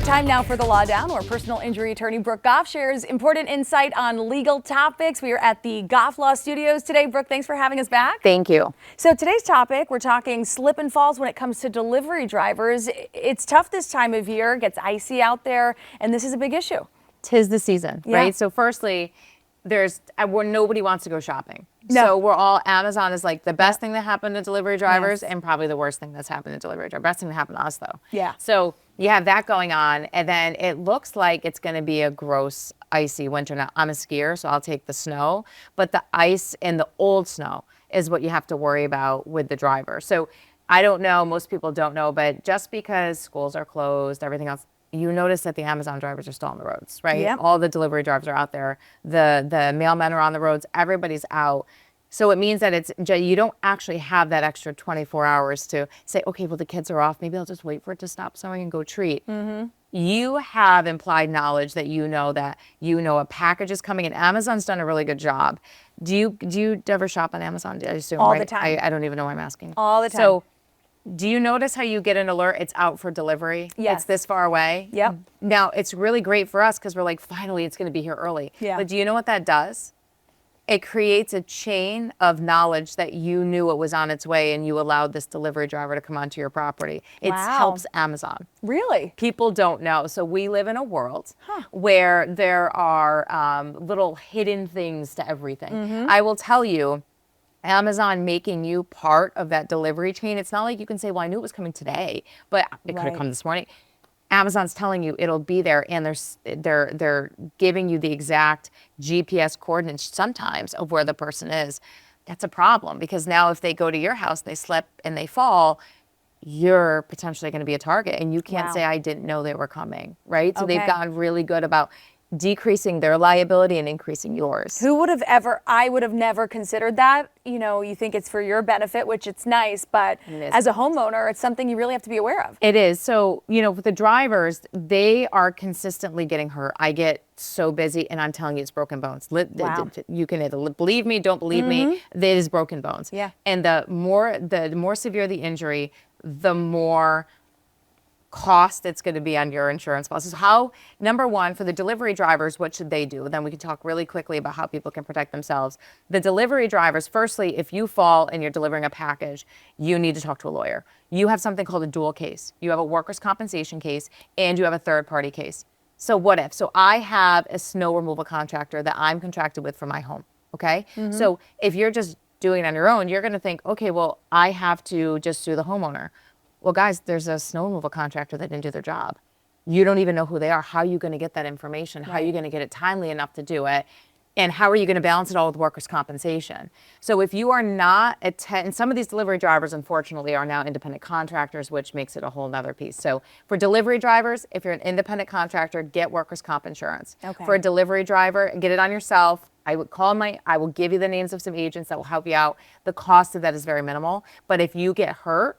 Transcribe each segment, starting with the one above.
Time now for the Law Down, where personal injury attorney Brooke Goff shares important insight on legal topics. We are at the Goff Law Studios today. Brooke, thanks for having us back. Thank you. So today's topic, we're talking slip and falls when it comes to delivery drivers. It's tough this time of year, it gets icy out there, and this is a big issue. 'Tis the season, Yeah. right? So firstly, there's where nobody wants to go shopping. No. So we're all, Amazon is like the best thing that happened to delivery drivers, Yes. and probably the worst thing that's happened to delivery drivers. Best thing that happened to us, though. Yeah. So you have that going on, and then it looks like it's going to be a gross, icy winter. Now, I'm a skier, so I'll take the snow, but the ice and the old snow is what you have to worry about with the driver. So I don't know, most people don't know, but just because schools are closed, everything else, you notice that the Amazon drivers are still on the roads, right? Yep. All the delivery drivers are out there. The mailmen are on the roads. Everybody's out. So it means that you don't actually have that extra 24 hours to say, okay, well, the kids are off. Maybe I'll just wait for it to stop snowing and go treat. Mm-hmm. You have implied knowledge that you know a package is coming, and Amazon's done a really good job. Do you ever shop on Amazon? I assume, All right? the time. I don't even know why I'm asking. All the time. So do you notice how you get an alert? It's out for delivery. Yes. It's this far away. Yep. Now, it's really great for us because we're like, finally, it's going to be here early. Yeah. But do you know what that does? It creates a chain of knowledge that you knew it was on its way and you allowed this delivery driver to come onto your property. It Wow. helps Amazon. Really? People don't know. So we live in a world where there are little hidden things to everything. Mm-hmm. I will tell you, Amazon making you part of that delivery chain, it's not like you can say, well, I knew it was coming today, but it could have Right. come this morning. Amazon's telling you it'll be there, and they're giving you the exact GPS coordinates sometimes of where the person is. That's a problem, because now if they go to your house, they slip and they fall, you're potentially going to be a target, and you can't Wow. say, I didn't know they were coming, right? So Okay. they've gotten really good about decreasing their liability and increasing yours. I would have never considered that. You know, you think it's for your benefit, which it's nice, but It is. as a homeowner, it's something you really have to be aware of. It is. So, with the drivers, they are consistently getting hurt. I get so busy, and I'm telling you, it's broken bones. Wow. You can either believe me, don't believe me. It is broken bones. Yeah. And the more severe the injury, the more cost it's going to be on your insurance policy. So number one, for the delivery drivers, what should they do? Then we can talk really quickly about how people can protect themselves. The delivery drivers, firstly, if you fall and you're delivering a package, you need to talk to a lawyer. You have something called a dual case. You have a workers' compensation case, and you have a third-party case. So what if? So I have a snow removal contractor that I'm contracted with for my home, okay? So if you're just doing it on your own, you're going to think, okay, well, I have to just sue the homeowner. Well, guys, there's a snow removal contractor that didn't do their job. You don't even know who they are. How are you going to get that information? How are you going to get it timely enough to do it? And how are you going to balance it all with workers' compensation? So if you are not and some of these delivery drivers, unfortunately, are now independent contractors, which makes it a whole nother piece. So for delivery drivers, if you're an independent contractor, get workers' comp insurance. Okay. For a delivery driver, get it on yourself. I will give you the names of some agents that will help you out. The cost of that is very minimal. But if you get hurt,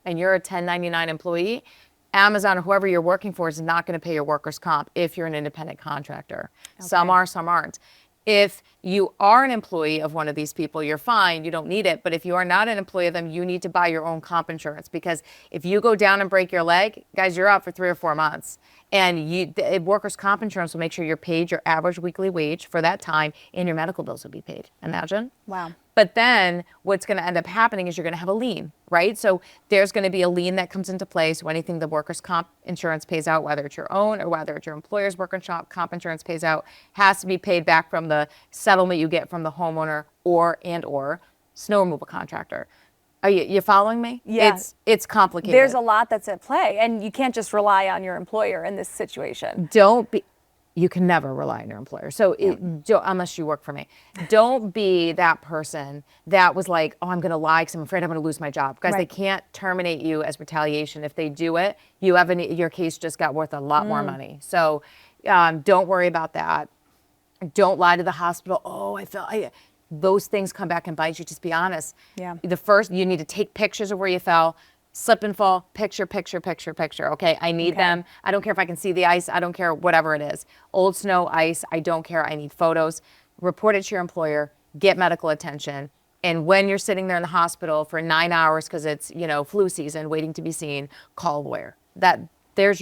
and you're a 1099 employee, Amazon or whoever you're working for is not going to pay your workers' comp if you're an independent contractor. Okay. Some are, some aren't. If you are an employee of one of these people, you're fine. You don't need it. But if you are not an employee of them, you need to buy your own comp insurance, because if you go down and break your leg, guys, you're out for 3 or 4 months. And the workers' comp insurance will make sure you're paid your average weekly wage for that time, and your medical bills will be paid. Imagine. Wow. But then what's going to end up happening is you're going to have a lien, right? So there's going to be a lien that comes into place. So anything the workers' comp insurance pays out, whether it's your own or whether it's your employer's workers' comp insurance pays out, has to be paid back from the settlement you get from the homeowner or snow removal contractor. Are you following me? Yeah. It's complicated. There's a lot that's at play, and you can't just rely on your employer in this situation. You can never rely on your employer. So unless you work for me, don't be that person that was like, oh, I'm going to lie because I'm afraid I'm going to lose my job. Guys, They can't terminate you as retaliation. If they do it, your case just got worth a lot more money. So don't worry about that. Don't lie to the hospital. Oh, those things come back and bite you. Just be honest. Yeah. You need to take pictures of where you fell. Slip and fall, picture. Okay, I need them. I don't care if I can see the ice. I don't care, whatever it is. Old snow, ice, I don't care. I need photos. Report it to your employer. Get medical attention. And when you're sitting there in the hospital for 9 hours because it's, flu season, waiting to be seen, call a lawyer. There's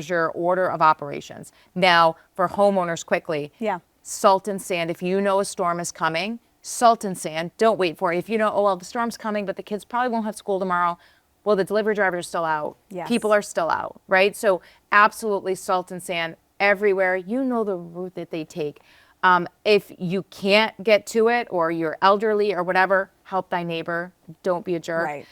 your order of operations. Now, for homeowners, quickly. Yeah. Salt and sand. If you know a storm is coming, salt and sand. Don't wait for it. If you know, oh well, the storm's coming, but the kids probably won't have school tomorrow. Well, the delivery drivers are still out. Yes. People are still out, right? So absolutely salt and sand everywhere. You know the route that they take. If you can't get to it, or you're elderly or whatever, help thy neighbor. Don't be a jerk. Right.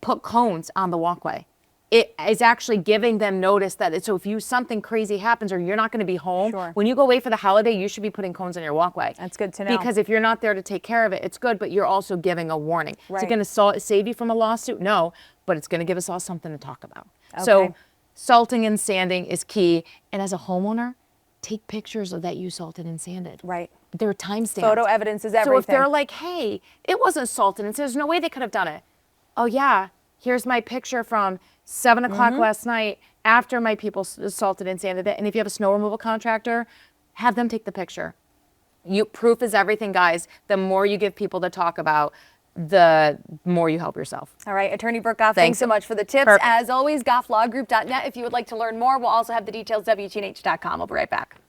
Put cones on the walkway. It is actually giving them notice that so if something crazy happens or you're not going to be home, Sure. when you go away for the holiday, you should be putting cones on your walkway. That's good to know. Because if you're not there to take care of it, it's good, but you're also giving a warning. Is Right. it going to save you from a lawsuit? No, but it's going to give us all something to talk about. Okay. So salting and sanding is key. And as a homeowner, take pictures of that you salted and sanded. Right. There are timestamps. Photo evidence is everything. So if they're like, hey, it wasn't salted and there's no way they could have done it. Oh yeah, here's my picture from 7 o'clock last night after my people salted and sanded it. And if you have a snow removal contractor, have them take the picture. Proof is everything, guys. The more you give people to talk about, the more you help yourself. All right, Attorney Brooke Goff, thanks so much for the tips. Perfect. As always, gofflawgroup.net. If you would like to learn more, we'll also have the details, WTNH.com. We'll be right back.